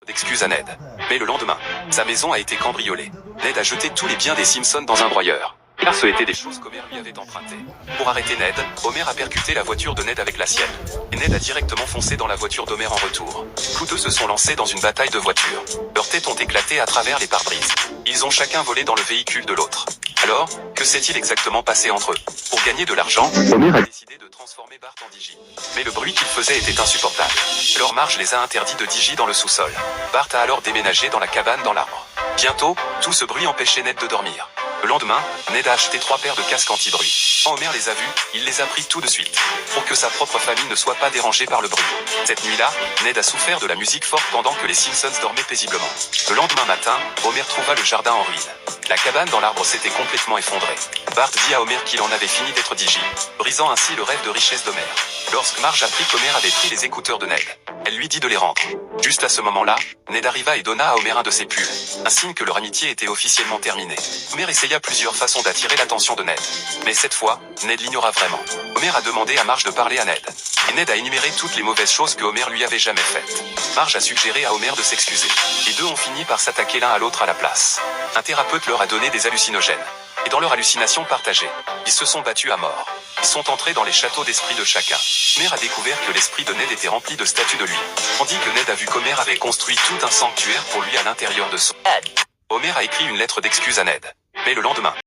D'excuses à Ned. Mais le lendemain, sa maison a été cambriolée. Ned a jeté tous les biens des Simpsons dans un broyeur. Car ce étaient des choses qu'Homer lui avait empruntées. Pour arrêter Ned, Homer a percuté la voiture de Ned avec la sienne. Et Ned a directement foncé dans la voiture d'Homer en retour. Tous deux se sont lancés dans une bataille de voitures. Leurs têtes ont éclaté à travers les pare-brises. Ils ont chacun volé dans le véhicule de l'autre. Alors, que s'est-il exactement passé entre eux? Pour gagner de l'argent, Homer a décidé de transformer Bart en Digi. Mais le bruit qu'il faisait était insupportable. Alors Marge les a interdits de Digi dans le sous-sol. Bart a alors déménagé dans la cabane dans l'arbre. Bientôt, tout ce bruit empêchait Ned de dormir. Le lendemain, Ned a acheté 3 paires de casques anti-bruit. Quand Homer les a vus, il les a pris tout de suite, pour que sa propre famille ne soit pas dérangée par le bruit. Cette nuit-là, Ned a souffert de la musique forte pendant que les Simpsons dormaient paisiblement. Le lendemain matin, Homer trouva le jardin en ruine. La cabane dans l'arbre s'était complètement effondrée. Bart dit à Homer qu'il en avait fini d'être Digi, brisant ainsi le rêve de richesse d'Homer. Lorsque Marge apprit qu'Homer avait pris les écouteurs de Ned, elle lui dit de les rendre. Juste à ce moment-là, Ned arriva et donna à Homer un de ses pulls, un signe que leur amitié était officiellement terminée. Homer essaya plusieurs façons d'attirer l'attention de Ned. Mais cette fois, Ned l'ignora vraiment. Homer a demandé à Marge de parler à Ned. Et Ned a énuméré toutes les mauvaises choses que Homer lui avait jamais faites. Marge a suggéré à Homer de s'excuser. Les deux ont fini par s'attaquer l'un à l'autre à la place. Un thérapeute leur a donné des hallucinogènes. Et dans leur hallucination partagée, ils se sont battus à mort. Ils sont entrés dans les châteaux d'esprit de chacun. Homer a découvert que l'esprit de Ned était rempli de statues de lui. Tandis que Ned a vu qu'Homer avait construit tout un sanctuaire pour lui à l'intérieur de son. Homer a écrit une lettre d'excuse à Ned. Mais le lendemain,